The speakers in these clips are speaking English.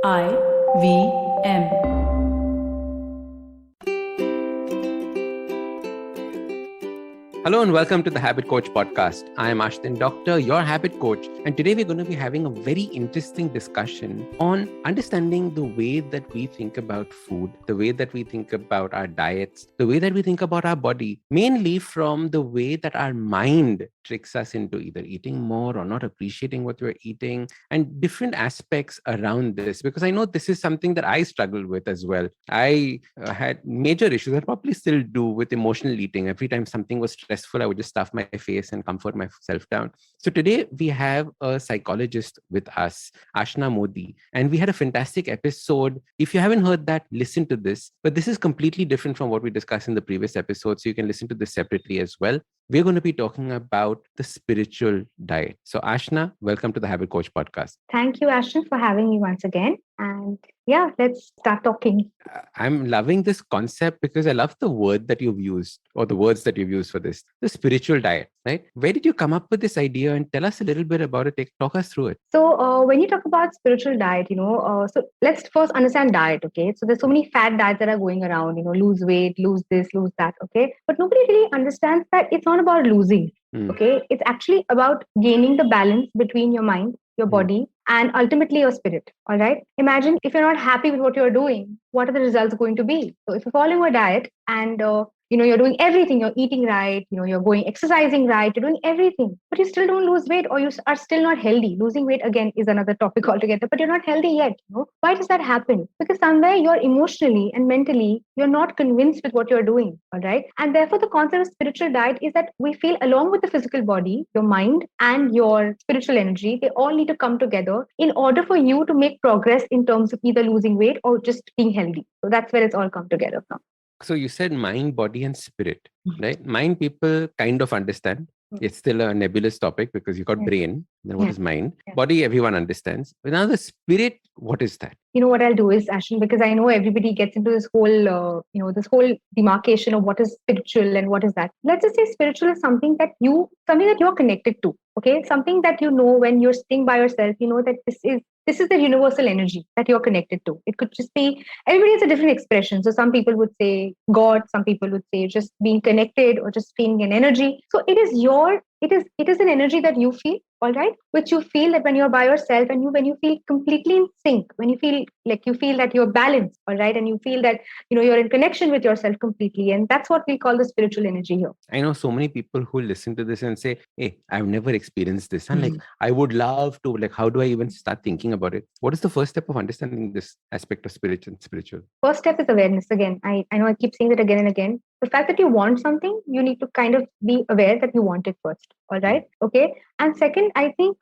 IVM. Hello and welcome to the Habit Coach podcast. I am Ashdin Doctor, your habit coach. And today we're going to be having a very interesting discussion on understanding the way that we think about food, the way that we think about our diets, the way that we think about our body, mainly from the way that our mind tricks us into either eating more or not appreciating what we're eating, and different aspects around this. Because I know this is something that I struggled with as well. I had major issues, I probably still do, with emotional eating. Every time something was stressful, I would just stuff my face and comfort myself down. So today we have a psychologist with us, Ashna Modi, and we had a fantastic episode. If you haven't heard that, listen to this. But this is completely different from what we discussed in the previous episode, so you can listen to this separately as well. We're going to be talking about the spiritual diet. So Ashna, welcome to the Habit Coach podcast. Thank you, Ashton, for having me once again. And yeah, let's start talking. I'm loving this concept because I love the word that you've used, or the words that you've used for this, the spiritual diet, right? Where did you come up with this idea, and tell us a little bit about it? Talk us through it. So when you talk about spiritual diet, so let's first understand diet, okay? So there's so many fad diets that are going around, lose weight, lose this, lose that, okay? But nobody really understands that it's not about losing, okay? It's actually about gaining the balance between your mind, your body, and ultimately your spirit. All right. Imagine if you're not happy with what you're doing, what are the results going to be? So if you're following a diet and you're doing everything, you're eating right, you're going exercising right, you're doing everything, but you still don't lose weight, or you are still not healthy. Losing weight again is another topic altogether, but you're not healthy yet. Why does that happen? Because somewhere you're emotionally and mentally, you're not convinced with what you're doing. All right. And therefore the concept of spiritual diet is that we feel along with the physical body, your mind and your spiritual energy, they all need to come together in order for you to make progress in terms of either losing weight or just being healthy. So that's where it's all come together from. So you said mind, body, and spirit, right? Mind people kind of understand. It's still a nebulous topic because you got brain. Then what is mind? Body, everyone understands. But now the spirit, what is that? What I'll do is, Ashton, because I know everybody gets into this whole, this whole demarcation of what is spiritual and what is that. Let's just say spiritual is something that you're connected to. Okay, something that when you're sitting by yourself, that this is the universal energy that you're connected to. It could just be, everybody has a different expression. So some people would say God, some people would say just being connected or just feeling an energy. So it is an energy that you feel, all right, which you feel that when you're by yourself and when you feel completely in sync, when you feel that you're balanced, all right, and you feel that you're in connection with yourself completely, and that's what we call the spiritual energy here. I know so many people who listen to this and say, hey, I've never experienced this, and I would love to, how do I even start thinking about it? What is the first step of understanding this aspect of spiritual? First step is awareness. Again, I know I keep saying that again and again. The fact that you want something, you need to kind of be aware that you want it first. All right. Okay. And second, I think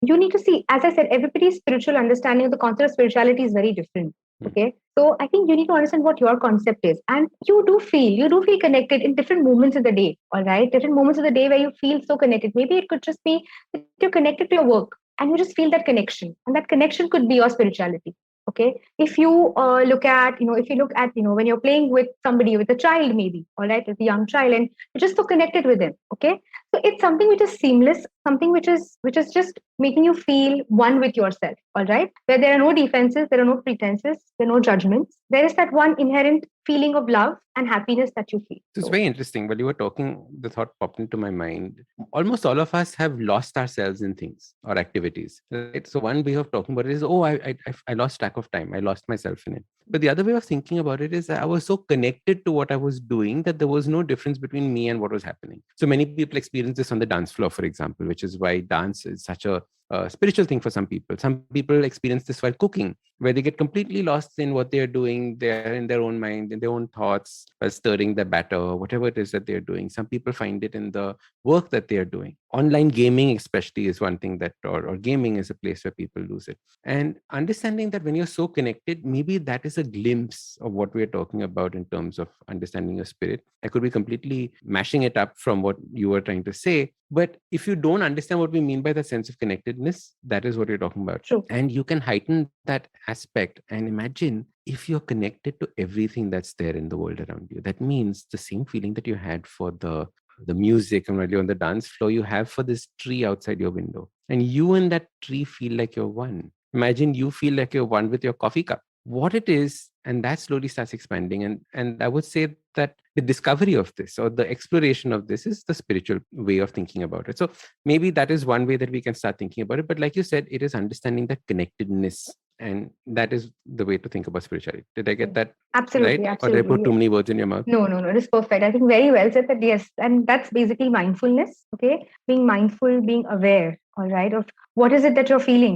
you need to see, as I said, everybody's spiritual understanding of the concept of spirituality is very different. Okay. So I think you need to understand what your concept is. And you do feel connected in different moments of the day. All right. Different moments of the day where you feel so connected. Maybe it could just be that you're connected to your work and you just feel that connection. And that connection could be your spirituality. Okay. If you look at, when you're playing with somebody, with a child, maybe, all right, with a young child, and you're just so connected with them. Okay. So it's something which is seamless, something which is just making you feel one with yourself. All right. Where there are no defenses, there are no pretenses, there are no judgments. There is that one inherent feeling of love and happiness that you feel. So it's very interesting. While you were talking, the thought popped into my mind. Almost all of us have lost ourselves in things or activities. Right? So one way of talking about it is, I lost track of time. I lost myself in it. But the other way of thinking about it is I was so connected to what I was doing that there was no difference between me and what was happening. So many people experience this on the dance floor, for example, which is why dance is such a spiritual thing for some people. Some people experience this while cooking, where they get completely lost in what they're doing. They're in their own mind, in their own thoughts, stirring the batter, whatever it is that they're doing. Some people find it in the work that they're doing. Online gaming especially is one thing that, or gaming is a place where people lose it. And understanding that when you're so connected, maybe that is a glimpse of what we're talking about in terms of understanding your spirit. I could be completely mashing it up from what you were trying to say. But if you don't understand what we mean by the sense of connectedness, that is what you're talking about. True. And you can heighten that aspect and imagine if you're connected to everything that's there in the world around you. That means the same feeling that you had for the music and while you're on the dance floor, you have for this tree outside your window. And you and that tree feel like you're one. Imagine you feel like you're one with your coffee cup. What it is, and that slowly starts expanding. And I would say that the discovery of this or the exploration of this is the spiritual way of thinking about it. So maybe that is one way that we can start thinking about it. But like you said, it is understanding that connectedness, and that is the way to think about spirituality. Did I get Yes. that Absolutely, right, or did I absolutely. put too Yes. many words in your mouth? No, no, no. It is perfect. I think very well said that yes. And that's basically mindfulness. Okay. Being mindful, being aware, all right, of what is it that you're feeling,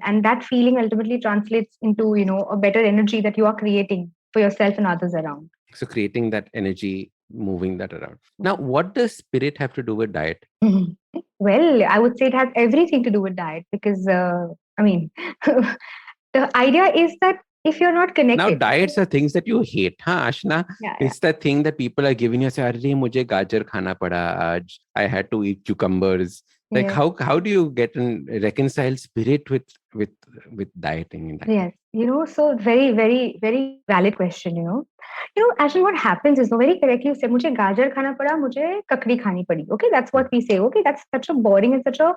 and that feeling ultimately translates into, a better energy that you are creating for yourself and others around. So creating that energy, moving that around. Now, Mhm. what does spirit have to do with diet? Mhm. Well, I would say it has everything to do with diet because, I mean, the idea is that if you're not Now, connected, diets are things that you hate, huh, Ashna? yeah, yeah, It's that thing that people are giving you. Say, "Arre, mujhe gajar khana pada aaj. I had to eat cucumbers." Like, yes. how do you get and reconcile spirit with with dieting in that way? Yes, so very, very, very valid question, actually what happens is, no, very correctly you said, मुझे गाजर खाना पड़ा, मुझे ककड़ी खानी पड़ी. Okay, that's what Hmm. we say. Okay, that's such a boring and such a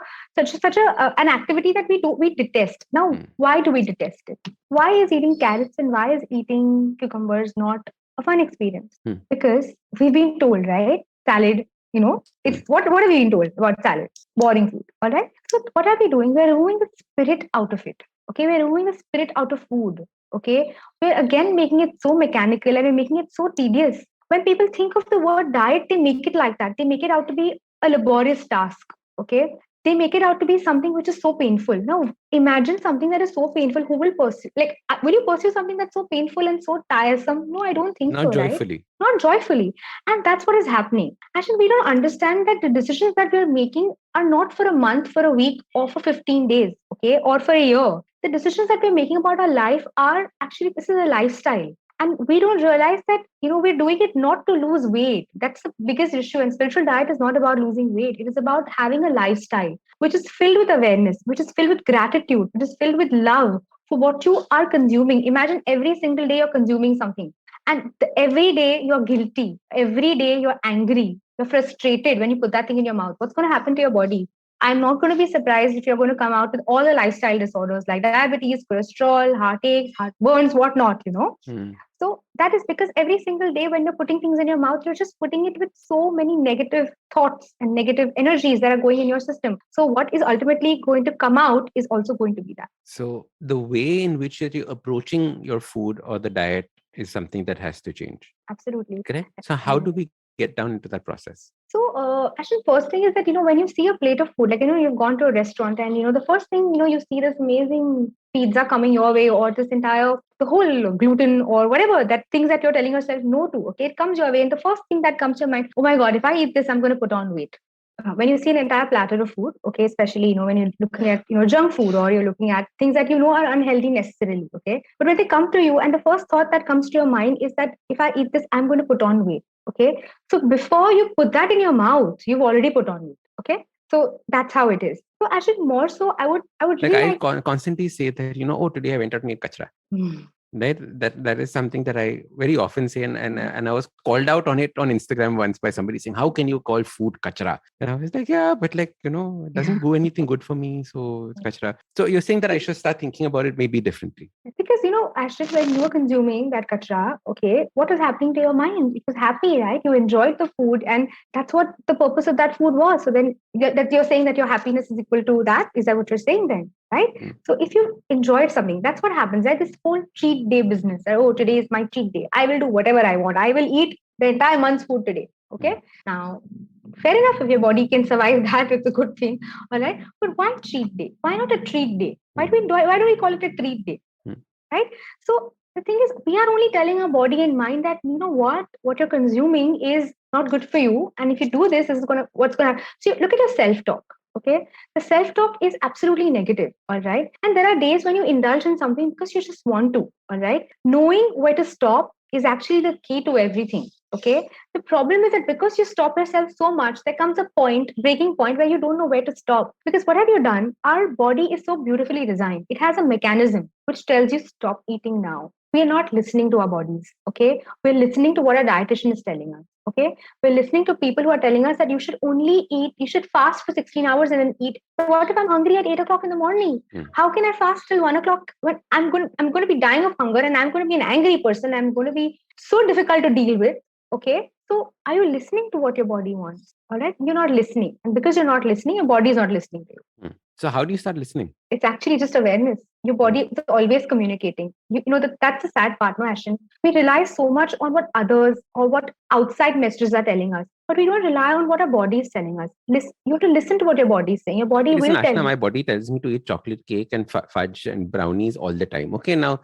an activity that we detest. Now, Hmm. why do we detest it? Why is eating carrots and why is eating cucumbers not a fun experience? Hmm. Because we've been told, right? Salad, it's Hmm. what have we been told about salad? Boring food. All right. So what are we doing? We're removing the spirit out of it. Okay, we're removing the spirit out of food. Okay, we're again making it so mechanical and we're making it so tedious. When people think of the word diet, they make it like that. They make it out to be a laborious task. Okay, they make it out to be something which is so painful. Now, imagine something that is so painful. Who will pursue? Like, will you pursue something that's so painful and so tiresome? No, I don't think Not so, right? joyfully. Not joyfully. And that's what is happening. Actually, we don't understand that the decisions that we're making are not for a month, for a week, or for 15 days, okay, or for a year. The decisions that we're making about our life are actually, this is a lifestyle. And we don't realize that, we're doing it not to lose weight. That's the biggest issue. And spiritual diet is not about losing weight. It is about having a lifestyle which is filled with awareness, which is filled with gratitude, which is filled with love for what you are consuming. Imagine every single day you're consuming something. And every day you're guilty. Every day you're angry. You're frustrated when you put that thing in your mouth. What's going to happen to your body? I'm not going to be surprised if you're going to come out with all the lifestyle disorders like diabetes, cholesterol, heartaches, heartburns, whatnot. Hmm. So that is because every single day when you're putting things in your mouth, you're just putting it with so many negative thoughts and negative energies that are going in your system. So what is ultimately going to come out is also going to be that. So the way in which you're approaching your food or the diet is something that has to change. Absolutely. Correct. So how do we get down into that process? So, actually, first thing is that when you see a plate of food, like you've gone to a restaurant, and the first thing you see this amazing pizza coming your way, or this entire the whole gluten or whatever that things that you're telling yourself no to. Okay, it comes your way, and the first thing that comes to your mind, oh my god, if I eat this, I'm going to put on weight. When you see an entire platter of food, okay, especially when you're looking at junk food or you're looking at things that are unhealthy necessarily, okay, but when they come to you, and the first thought that comes to your mind is that if I eat this, I'm going to put on weight. Okay, so before you put that in your mouth, you've already put on it. Okay. So that's how it is. So actually more so I would Like really I like. constantly say that, oh, today I went out and ate kachra. Hmm. Right? That is something that I very often say, and Hmm. and I was called out on it on Instagram once by somebody saying, "How can you call food kachra?" And I was like, "Yeah, but like it doesn't do anything good for me, so it's kachra." So you're saying that I should start thinking about it maybe differently. Because Ashton, when you were consuming that kachra, okay, what was happening to your mind? It was happy, right? You enjoyed the food, and that's what the purpose of that food was. So then that you're saying that your happiness is equal to that. Is that what you're saying then? Right? Mm. So if you enjoyed something, that's what happens, right? This whole cheat day business. Oh, today is my cheat day. I will do whatever I want. I will eat the entire month's food today. Mm. Okay. Now, fair enough, if your body can survive that, it's a good thing. All right. But why cheat day? Why not a treat day? Mm. Why do we call it a treat day? Mm. Right. So the thing is, we are only telling our body and mind that what you're consuming is not good for you, and if you do this, this is gonna what's gonna happen. So look at your self-talk. Okay, the self-talk is absolutely negative. All right, and there are days when you indulge in something because you just want to. All right, knowing where to stop is actually the key to everything. Okay, the problem is that because you stop yourself so much, there comes a breaking point where you don't know where to stop. Because what have you done? Our body is so beautifully designed. It has a mechanism which tells you stop eating now. we are not listening to our bodies. Okay, we're listening to what our dietitian is telling us. Okay, we're listening to people who are telling us that you should only eat, you should fast for 16 hours and then eat. But what if I'm hungry at 8 o'clock in the morning? How can I fast till 1 o'clock when I'm going to be dying of hunger and I'm going to be an angry person? I'm going to be so difficult to deal with. Okay, so are you listening to what your body wants? All right, you're not listening, and because you're not listening, your body is not listening to you. So how do you start listening? It's actually just awareness. Your body is always communicating. You know that's the sad part, no, Ashton. We rely so much on what others or what outside messages are telling us, but we don't rely on what our body is telling us. You have to listen to what your body is saying. Your body Listen, will tell Ashna, you. my body tells me to eat chocolate cake and fudge and brownies all the time. Okay, now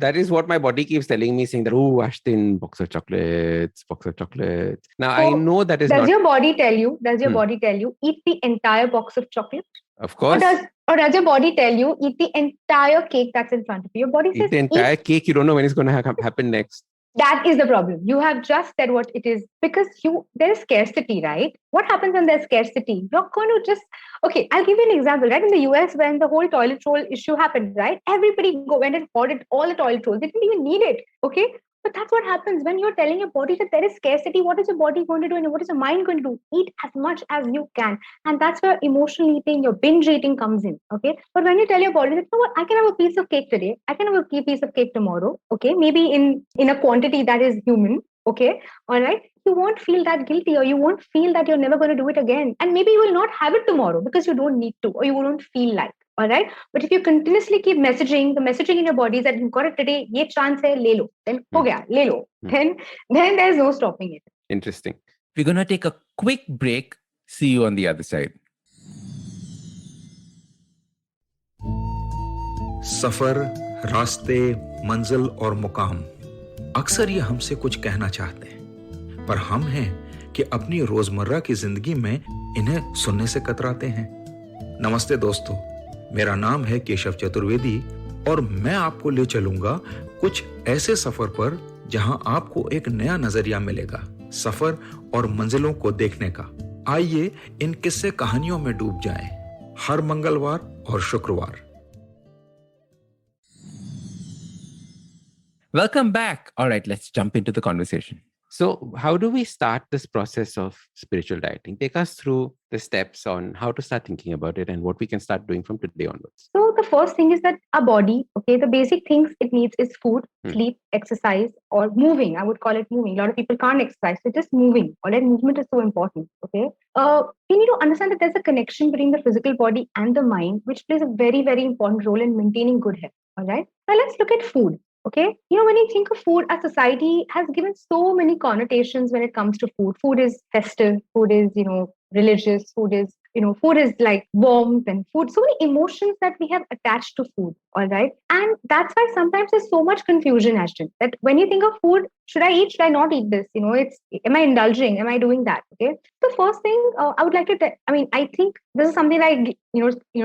that is what my body keeps telling me, saying that, oh, Ashtin, box of chocolates, box of chocolates. Now I So know that is does not. your body tell you? Does your body tell you eat the entire box of chocolate? Of Or course. does your body tell you eat the entire cake that's in front of you? Your body Eat says the eat. entire cake. You don't know when it's going to happen next. That is the problem. You have just said what it is because there is scarcity, right? What happens when there's scarcity? You're going to just okay. I'll give you an example. Right in the US, when the whole toilet roll issue happened, right? Everybody went and hoarded all the toilet rolls. They didn't even need it. Okay, but that's what happens when you're telling your body that there is scarcity. What is your body going to do, and what is your mind going to do? Eat as much as you can, and that's where emotional eating, your binge eating comes in. Okay, but when you tell your body that, you know what, I can have a piece of cake today, I can have a piece of cake tomorrow. Okay, maybe in a quantity that is human. Okay, all right. You won't feel that guilty, or you won't feel that you're never going to do it again. And maybe you will not have it tomorrow because you don't need to, or you won't feel like. All right. But if you continuously keep messaging, the messaging in your body is that you got it today, ye chance hai, le lo. Then ho gaya, le lo. Then there's no stopping it. Interesting. We're going to take a quick break. See you on the other side. सफर, रास्ते, मंजिल और मुकाम अक्सर ये हमसे कुछ कहना चाहते हैं, पर हम हैं कि अपनी रोजमर्रा की जिंदगी में इन्हें सुनने से कतराते हैं। नमस्ते दोस्तों, मेरा नाम है केशव चतुर्वेदी और मैं आपको ले चलूंगा कुछ ऐसे सफर पर जहां आपको एक नया नजरिया मिलेगा सफर और मंजिलों को देखने का। आइए इन किस्से कहानियों में डूब जाएं, हर मंगलवार और शुक्रवार। Welcome back. All right, let's jump into the conversation. So how do we start this process of spiritual dieting? Take us through the steps on how to start thinking about it and what we can start doing from today onwards. So the first thing is that our body, okay, the basic things it needs is food, sleep, exercise, or moving. I would call it moving. A lot of people can't exercise, so just moving. All right, movement is so important. Okay, we need to understand that there's a connection between the physical body and the mind, which plays a very, very important role in maintaining good health. All right, now let's look at food. Okay, you know, when you think of food, our society has given so many connotations when it comes to food. Food is festive, food is, you know, religious, food is, you know, food is like warmth and food, so many emotions that we have attached to food. All right, and that's why sometimes there's so much confusion, Ashton, that when you think of food, should I eat, should I not eat this? You know, it's, am I indulging, am I doing that? Okay, the first thing I would like to I think this is something I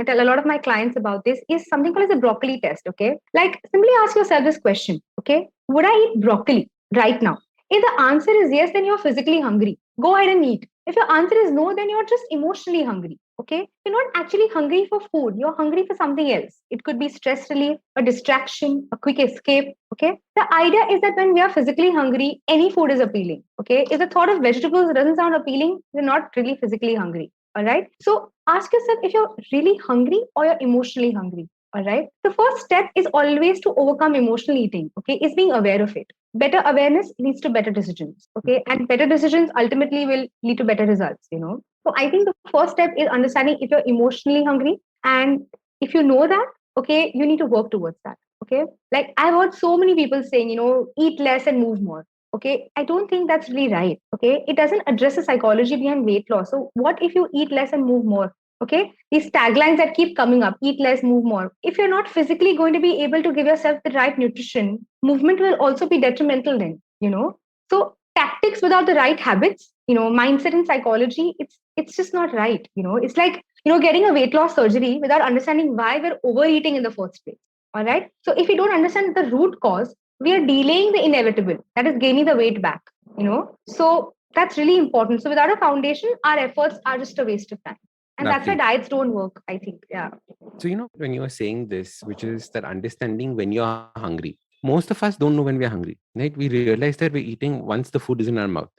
tell a lot of my clients about. This is something called as a broccoli test. Okay, like simply ask yourself this question. Okay, would I eat broccoli right now? If the answer is yes, then you're physically hungry. Go ahead and eat. If your answer is no, then you're just emotionally hungry. Okay, you're not actually hungry for food, you're hungry for something else. It could be stress relief, a distraction, a quick escape. Okay, the idea is that when we are physically hungry, any food is appealing. Okay, if the thought of vegetables doesn't sound appealing, you're not really physically hungry. All right, so ask yourself if you're really hungry or you're emotionally hungry. All right, the first step is always to overcome emotional eating. Okay, is being aware of it. Better awareness leads to better decisions. Okay, and better decisions ultimately will lead to better results. You know, so I think the first step is understanding if you're emotionally hungry, and if you know that, okay, you need to work towards that. Okay, like I've heard so many people saying, you know, eat less and move more. Okay, I don't think that's really right. Okay, it doesn't address the psychology behind weight loss. So what if you eat less and move more? Okay, these taglines that keep coming up, eat less, move more. If you're not physically going to be able to give yourself the right nutrition, movement will also be detrimental then, you know. So tactics without the right habits, you know, mindset and psychology, it's just not right. You know, it's like, you know, getting a weight loss surgery without understanding why we're overeating in the first place. All right, so if we don't understand the root cause, we are delaying the inevitable, that is gaining the weight back, you know. So that's really important. So without a foundation, our efforts are just a waste of time, and that's why diets don't work, I think. Yeah. So, you know, when you are saying this, which is that understanding when you're hungry, most of us don't know when we are hungry, right? We realize that we're eating once the food is in our mouth,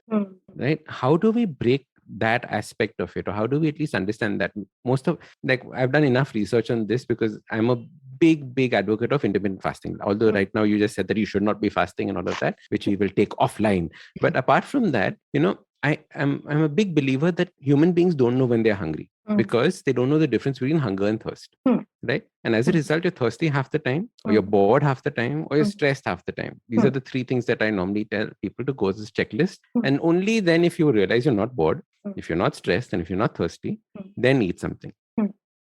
right? How do we break that aspect of it, or how do we at least understand that? Most of, like, I've done enough research on this because I'm a big advocate of intermittent fasting, although right now you just said that you should not be fasting and all of that, which we will take offline. But apart from that, I'm a big believer that human beings don't know when they're hungry because they don't know the difference between hunger and thirst, right? And as a result, you're thirsty half the time, or you're bored half the time, or you're stressed half the time. These are the three things that I normally tell people to go as this checklist. And only then, if you realize you're not bored, if you're not stressed, and if you're not thirsty, then eat something.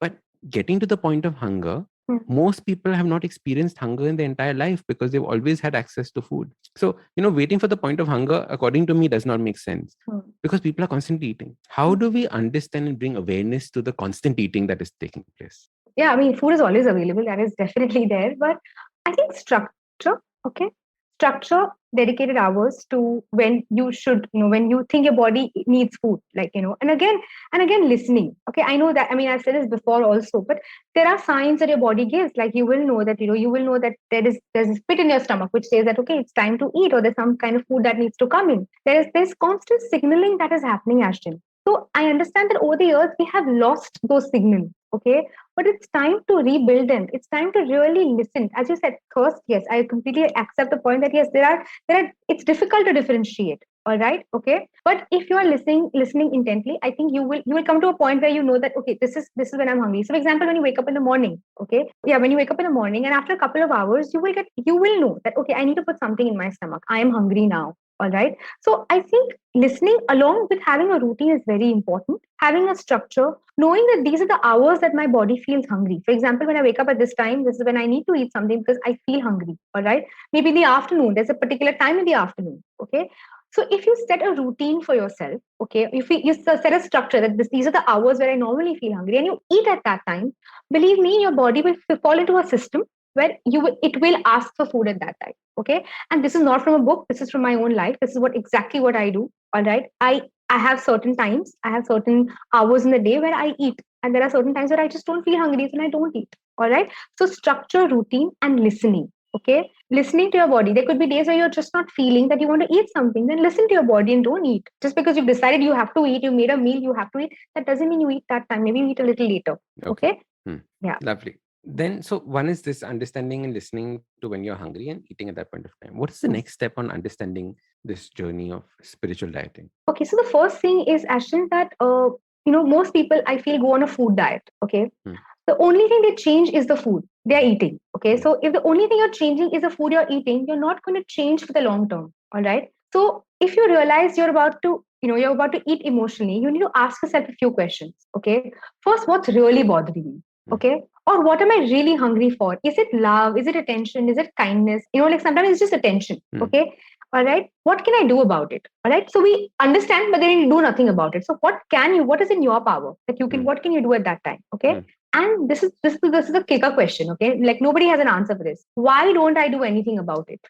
But getting to the point of hunger, most people have not experienced hunger in their entire life because they've always had access to food. So, waiting for the point of hunger, according to me, does not make sense because people are constantly eating. How do we understand and bring awareness to the constant eating that is taking place? Yeah, I mean, food is always available. That is definitely there. But I think structure, structure, dedicated hours to when you should, when you think your body needs food, and again, listening. Okay, I know that, I mean, I've said this before also, but there are signs that your body gives. Like you will know that, there's a pit in your stomach, which says that, okay, it's time to eat, or there's some kind of food that needs to come in. There's constant signaling that is happening, Ashton. So I understand that over the years, we have lost those signals. Okay, but it's time to rebuild them. It's time to really listen. As you said, thirst, yes, I completely accept the point that yes, there are, it's difficult to differentiate. All right, okay. But if you are listening intently, I think you will come to a point where you know that, okay, this is when I'm hungry. So for example, when you wake up in the morning, okay, yeah, when you wake up in the morning and after a couple of hours, you will know that, okay, I need to put something in my stomach. I am hungry now. All right. So I think listening along with having a routine is very important. Having a structure, knowing that these are the hours that my body feels hungry. For example, when I wake up at this time, this is when I need to eat something because I feel hungry. All right. Maybe in the afternoon, there's a particular time in the afternoon. Okay. So if you set a routine for yourself, okay, if you set a structure that these are the hours where I normally feel hungry, and you eat at that time, believe me, your body will fall into a system where it will ask for food at that time. Okay. And this is not from a book. This is from my own life. This is exactly what I do. All right. I have certain times, I have certain hours in the day where I eat. And there are certain times where I just don't feel hungry and I don't eat. All right. So structure, routine, and listening. Okay. Listening to your body. There could be days where you're just not feeling that you want to eat something. Then listen to your body and don't eat. Just because you've decided you have to eat, you made a meal, you have to eat. That doesn't mean you eat that time. Maybe you eat a little later. Okay. Yeah. Lovely. Then, so one is this understanding and listening to when you're hungry and eating at that point of time. What is the next step on understanding this journey of spiritual dieting? Okay, so the first thing is, Ashton, that most people, I feel, go on a food diet. Okay, the only thing they change is the food they are eating. Okay, so if the only thing you're changing is the food you're eating, you're not going to change for the long term. All right. So if you realize you're about to eat emotionally, you need to ask yourself a few questions. Okay, first, what's really bothering you? Okay. Or what am I really hungry for? Is it love? Is it attention? Is it kindness? Like sometimes it's just attention. Okay. All right. What can I do about it? All right. So we understand, but then you do nothing about it. So what is in your power that you can, what can you do at that time? Okay. And this is a kicker question. Okay. Like nobody has an answer for this. Why don't I do anything about it?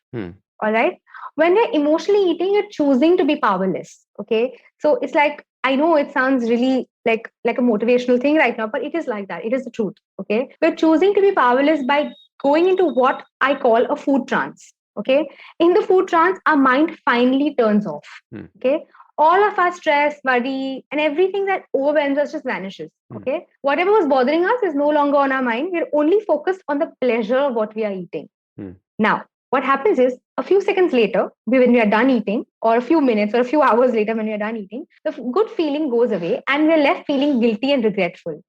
All right. When you're emotionally eating, you're choosing to be powerless. Okay. So it's like, I know it sounds really like a motivational thing right now, but it is like that. It is the truth. Okay. We're choosing to be powerless by going into what I call a food trance. Okay. In the food trance, our mind finally turns off. Okay. All of our stress, worry, and everything that overwhelms us just vanishes. Okay. Whatever was bothering us is no longer on our mind. We're only focused on the pleasure of what we are eating. Now, what happens is a few seconds later, when we are done eating, or a few minutes or a few hours later when we are done eating, the good feeling goes away and we're left feeling guilty and regretful.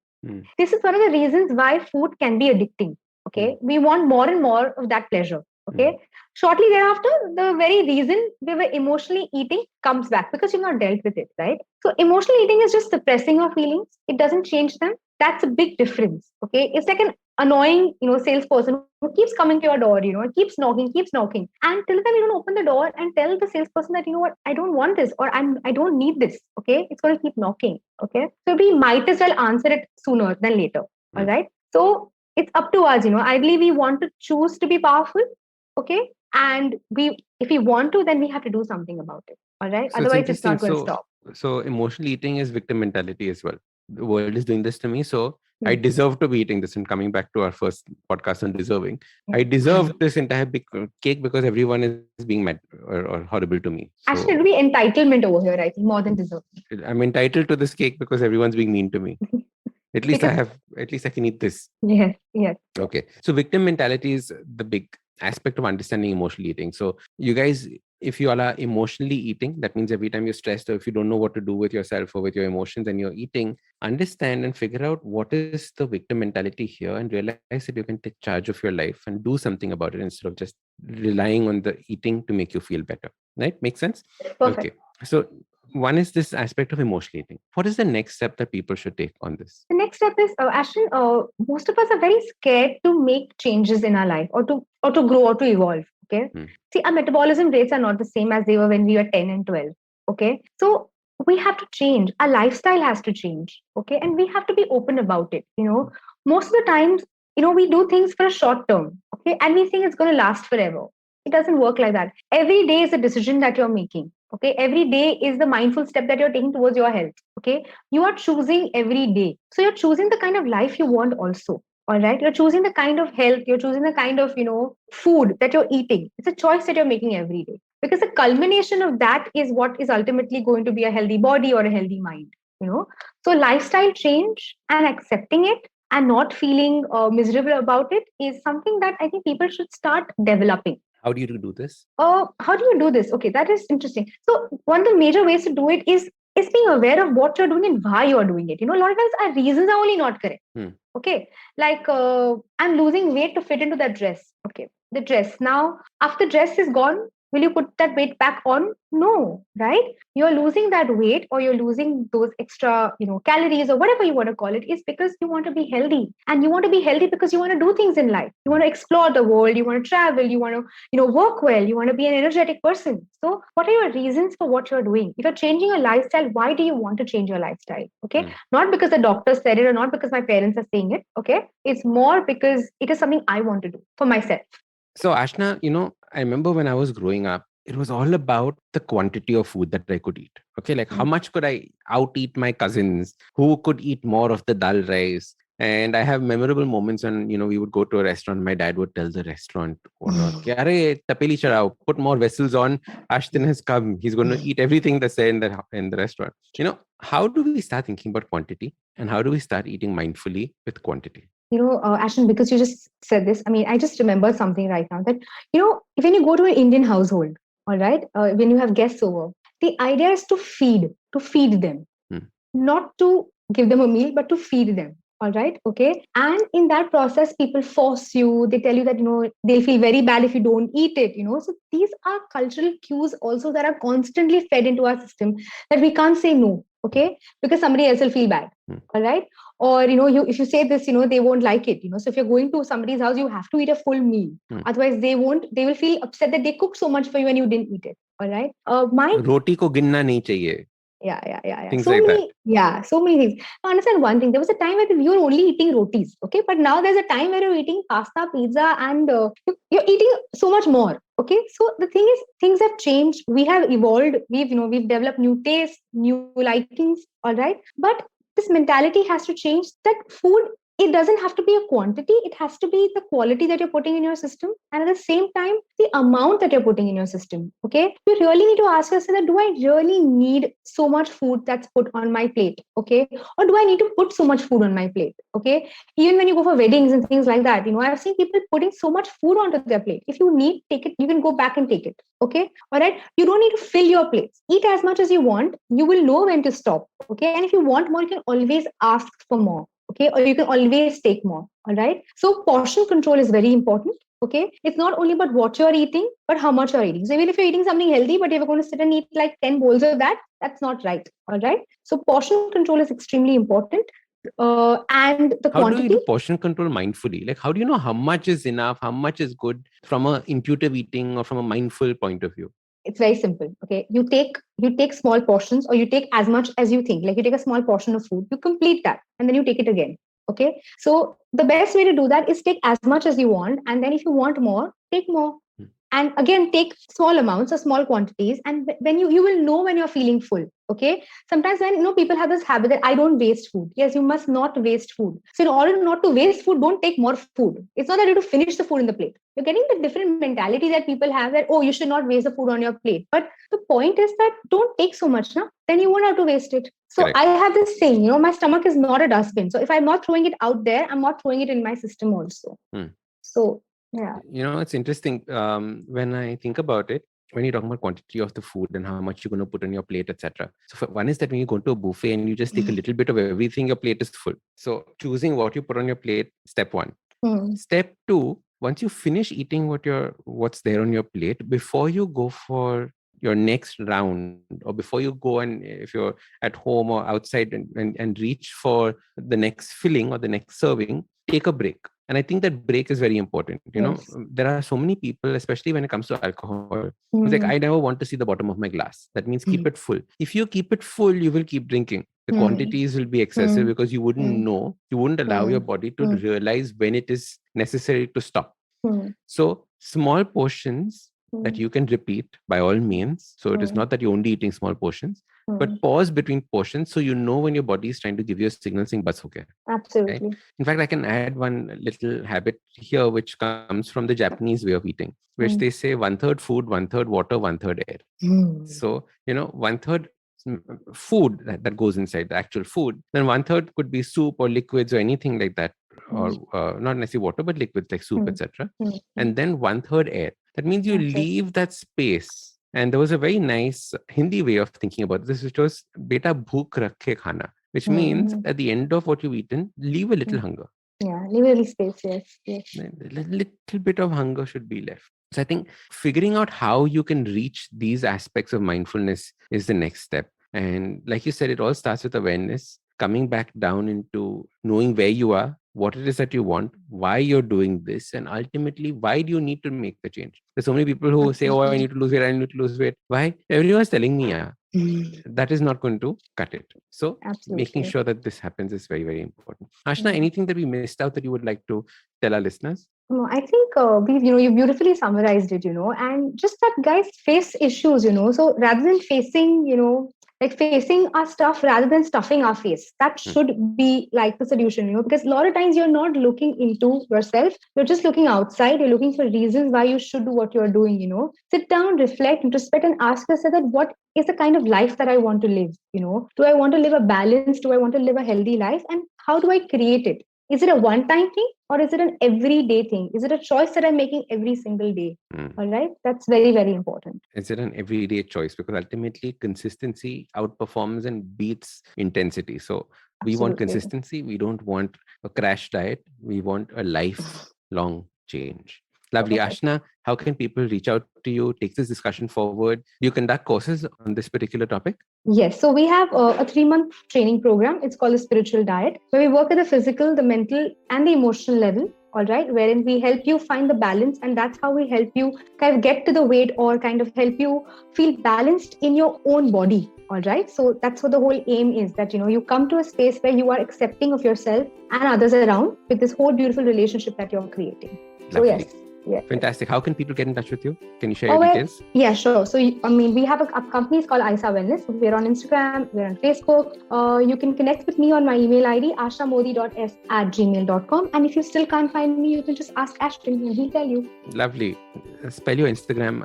This is one of the reasons why food can be addicting. Okay. We want more and more of that pleasure. Okay. Shortly thereafter, the very reason we were emotionally eating comes back because you've not dealt with it, right? So emotional eating is just suppressing your feelings. It doesn't change them. That's a big difference. Okay. It's like an annoying, salesperson who keeps coming to your door, keeps knocking. And till the time you don't open the door and tell the salesperson that, what, I don't want this, or I don't need this. Okay. It's going to keep knocking. Okay. So we might as well answer it sooner than later. All right. So it's up to us, I believe we want to choose to be powerful. Okay. And if we want to, then we have to do something about it. All right. So otherwise it's not going to stop. So emotional eating is victim mentality as well. The world is doing this to me, so I deserve to be eating this. And coming back to our first podcast on deserving, I deserve this entire big cake because everyone is being mad or horrible to me. So Actually, it would be entitlement over here, I think, more than deserve. I'm entitled to this cake because everyone's being mean to me. At least I can eat this. Yes. Okay. So victim mentality is the big aspect of understanding emotional eating. So you guys, if you all are emotionally eating, that means every time you're stressed or if you don't know what to do with yourself or with your emotions and you're eating, understand and figure out what is the victim mentality here and realize that you can take charge of your life and do something about it instead of just relying on the eating to make you feel better. Right? Make sense? Perfect. Okay. So one is this aspect of emotional eating. What is the next step that people should take on this? The next step is, Ashton, most of us are very scared to make changes in our life or to grow or to evolve. Okay. See, our metabolism rates are not the same as they were when we were 10 and 12. Okay. So we have to change. Our lifestyle has to change. Okay. And we have to be open about it. Most of the times, we do things for a short term. Okay. And we think it's going to last forever. It doesn't work like that. Every day is a decision that you're making. Okay. Every day is the mindful step that you're taking towards your health. Okay. You are choosing every day. So you're choosing the kind of life you want also. All right. You're choosing the kind of health, you're choosing the kind of, food that you're eating. It's a choice that you're making every day. Because the culmination of that is what is ultimately going to be a healthy body or a healthy mind. So lifestyle change and accepting it and not feeling miserable about it is something that I think people should start developing. How do you do this? How do you do this? Okay, that is interesting. So one of the major ways to do it is being aware of what you're doing and why you're doing it. A lot of times our reasons are only not correct. Okay, like I'm losing weight to fit into that dress. Okay, the dress. Now, after the dress is gone, will you put that weight back on? No, right? You're losing that weight or you're losing those extra, calories or whatever you want to call it is because you want to be healthy. And you want to be healthy because you want to do things in life. You want to explore the world. You want to travel. You want to, work well. You want to be an energetic person. So what are your reasons for what you're doing? If you're changing your lifestyle, why do you want to change your lifestyle? Okay. Not because the doctor said it or not because my parents are saying it. Okay. It's more because it is something I want to do for myself. So Ashna, I remember when I was growing up, it was all about the quantity of food that I could eat. Okay, like how much could I out-eat my cousins? Who could eat more of the dal rice? And I have memorable moments when, we would go to a restaurant. My dad would tell the restaurant owner, "Arey, tapeli charao, put more vessels on. Ashtin has come. He's going to eat everything that's there in the restaurant." How do we start thinking about quantity and how do we start eating mindfully with quantity? Ashton, because you just said this, I just remember something right now that, when you go to an Indian household, all right, when you have guests over, the idea is to feed them, not to give them a meal, but to feed them. All right. Okay. And in that process, people force you, they tell you that, they'll feel very bad if you don't eat it, So these are cultural cues also that are constantly fed into our system that we can't say no. Okay. Because somebody else will feel bad. All right. Or, if you say this, they won't like it, So if you're going to somebody's house, you have to eat a full meal. Otherwise they will feel upset that they cooked so much for you and you didn't eat it. All right. Roti ko ginna nahi chahiye. Yeah. Things like that. Yeah, so many things. Now, understand one thing. There was a time where you were only eating rotis, okay? But now there's a time where you're eating pasta, pizza, and you're eating so much more, okay? So the thing is, things have changed. We have evolved. We've developed new tastes, new likings, all right? But this mentality has to change that food, it doesn't have to be a quantity. It has to be the quality that you're putting in your system. And at the same time, the amount that you're putting in your system. Okay. You really need to ask yourself that, do I really need so much food that's put on my plate? Okay. Or do I need to put so much food on my plate? Okay. Even when you go for weddings and things like that, I've seen people putting so much food onto their plate. If you need, take it, you can go back and take it. Okay. All right. You don't need to fill your plates. Eat as much as you want. You will know when to stop. Okay. And if you want more, you can always ask for more. Okay, or you can always take more. All right. So portion control is very important. Okay. It's not only about what you're eating, but how much you're eating. So even if you're eating something healthy, but you're going to sit and eat like 10 bowls of that, that's not right. All right. So portion control is extremely important. And the how quantity. Do you do portion control mindfully? Like, how do you know how much is enough, how much is good from a intuitive eating or from a mindful point of view? It's very simple. Okay. You take small portions or you take as much as you think. Like you take a small portion of food, you complete that and then you take it again. Okay. So the best way to do that is take as much as you want. And then if you want more, take more. And again, take small amounts or small quantities. And when you will know when you're feeling full. Okay. Sometimes when people have this habit that I don't waste food. Yes, you must not waste food. So in order not to waste food, don't take more food. It's not that you have to finish the food in the plate. You're getting the different mentality that people have that, oh, you should not waste the food on your plate. But the point is that don't take so much, no? Then you won't have to waste it. So Correct. I have this saying, my stomach is not a dustbin. So if I'm not throwing it out there, I'm not throwing it in my system also. So yeah. It's interesting when I think about it, when you're talking about quantity of the food and how much you're going to put on your plate, etc. So one is that when you go to a buffet and you just take a little bit of everything, your plate is full. So choosing what you put on your plate, step one. Step two, once you finish eating what's there on your plate, before you go for your next round, or before you go and if you're at home or outside and reach for the next filling or the next serving, take a break. And I think that break is very important. There are so many people, especially when it comes to alcohol, it's like, I never want to see the bottom of my glass. That means keep it full. If you keep it full, you will keep drinking. The quantities will be excessive because you wouldn't know, you wouldn't allow your body to realize when it is necessary to stop. So small portions that you can repeat by all means. So it is not that you're only eating small portions, but pause between portions so you know when your body is trying to give you a signal saying, "Bas ho gaya." Absolutely. Right? In fact, I can add one little habit here, which comes from the Japanese way of eating, which they say 1/3 food, 1/3 water, 1/3 air. So, 1/3 food that goes inside the actual food, then 1/3 could be soup or liquids or anything like that, or not necessarily water, but liquids like soup, etc. And then 1/3 air. That means you leave that space. And there was a very nice Hindi way of thinking about this, which was "Beta bhook rakhe khana," which means at the end of what you've eaten, leave a little hunger. Yeah, leave a little space, yes. A little bit of hunger should be left. So I think figuring out how you can reach these aspects of mindfulness is the next step. And like you said, it all starts with awareness, coming back down into knowing where you are, what it is that you want, why you're doing this, and ultimately, why do you need to make the change? There's so many people who say, oh, I need to lose weight, I need to lose weight. Why? Everyone's telling me, that is not going to cut it. So making sure that this happens is very, very important. Ashna, anything that we missed out that you would like to tell our listeners? No, I think you beautifully summarized it, and just that guys face issues, so rather than facing, facing our stuff rather than stuffing our face, that should be like the solution, because a lot of times you're not looking into yourself, you're just looking outside, you're looking for reasons why you should do what you're doing, sit down, reflect, introspect, and ask yourself that what is the kind of life that I want to live, do I want to live a balance, do I want to live a healthy life, and how do I create it? Is it a one-time thing or is it an everyday thing? Is it a choice that I'm making every single day? All right. That's very, very important. Is it an everyday choice? Because ultimately consistency outperforms and beats intensity. So we want consistency. We don't want a crash diet. We want a lifelong change. Lovely. Ashna, how can people reach out to you, take this discussion forward? Do you conduct courses on this particular topic? Yes. So we have a 3-month training program. It's called the Spiritual Diet, where we work at the physical, the mental, and the emotional level. All right. Wherein we help you find the balance. And that's how we help you kind of get to the weight or kind of help you feel balanced in your own body. All right. So that's what the whole aim is, that, you come to a space where you are accepting of yourself and others around with this whole beautiful relationship that you're creating. Lovely. So yes. Yeah. Fantastic. How can people get in touch with you? Can you share your details? Yeah, sure. So, we have a company called ASA Wellness. We're on Instagram, we're on Facebook. You can connect with me on my email ID, ashnamodi.s@gmail.com. And if you still can't find me, you can just ask Ashton and he'll tell you. Lovely. Spell your Instagram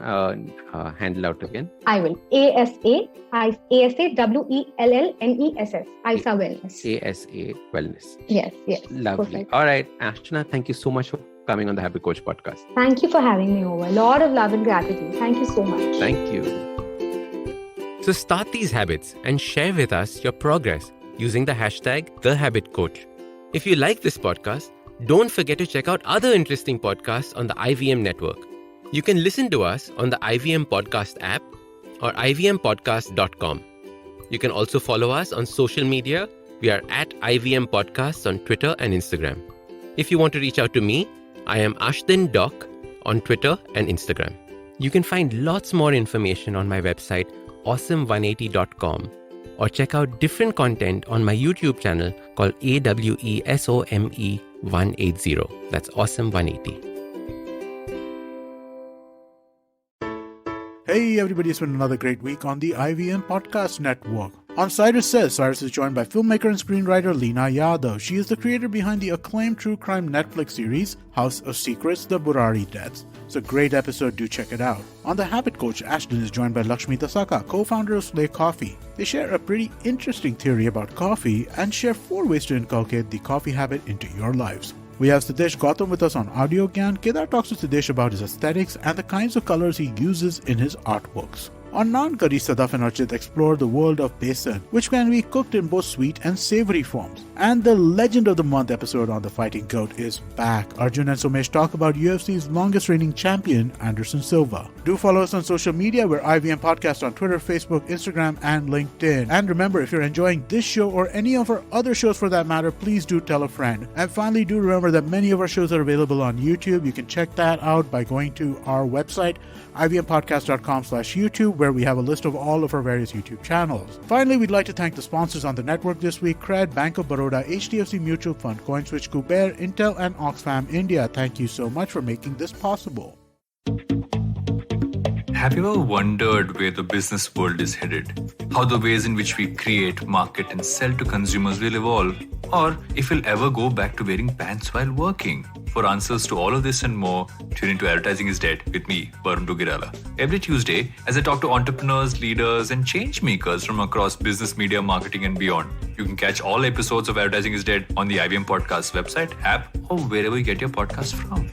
handle out again. I will. ASA Wellness. ASA Wellness. ASA Wellness. Yes. Lovely. Perfect. All right. Ashna, thank you so much for coming on the Habit Coach podcast. Thank you for having me over. A lot of love and gratitude. Thank you so much. Thank you. So start these habits and share with us your progress using the hashtag #TheHabitCoach. If you like this podcast, don't forget to check out other interesting podcasts on the IVM network. You can listen to us on the IVM Podcast app or ivmpodcast.com. You can also follow us on social media. We are at IVM Podcasts on Twitter and Instagram. If you want to reach out to me, I am Ashdin Doc on Twitter and Instagram. You can find lots more information on my website, awesome180.com, or check out different content on my YouTube channel called AWESOME180. That's Awesome 180. Hey everybody, it's been another great week on the IVM Podcast Network. On Cyrus Says, Cyrus is joined by filmmaker and screenwriter Leena Yadav. She is the creator behind the acclaimed true crime Netflix series, House of Secrets, The Burari Deaths. It's a great episode, do check it out. On The Habit Coach, Ashton is joined by Lakshmi Tasaka, co-founder of Slay Coffee. They share a pretty interesting theory about coffee and share 4 ways to inculcate the coffee habit into your lives. We have Siddhesh Gautam with us on Audio Gyan. Kedar talks to Siddhesh about his aesthetics and the kinds of colors he uses in his artworks. On Non-Curry, Sadaf and Archit explore the world of besan, which can be cooked in both sweet and savory forms. And the Legend of the Month episode on the Fighting Goat is back. Arjun and Somesh talk about UFC's longest reigning champion, Anderson Silva. Do follow us on social media. We're IVM Podcast on Twitter, Facebook, Instagram, and LinkedIn. And remember, if you're enjoying this show or any of our other shows for that matter, please do tell a friend. And finally, do remember that many of our shows are available on YouTube. You can check that out by going to our website, ivmpodcast.com/YouTube, where we have a list of all of our various YouTube channels. Finally, we'd like to thank the sponsors on the network this week: Cred, Bank of Baroda, HDFC Mutual Fund, CoinSwitch, Kuber, Intel, and Oxfam India. Thank you so much for making this possible. Have you ever wondered where the business world is headed? How the ways in which we create, market, and sell to consumers will evolve? Or if we'll ever go back to wearing pants while working? For answers to all of this and more, tune into Advertising is Dead with me, Varun Dugirala. Every Tuesday, as I talk to entrepreneurs, leaders, and change makers from across business, media, marketing, and beyond. You can catch all episodes of Advertising is Dead on the IVM Podcast website, app, or wherever you get your podcasts from.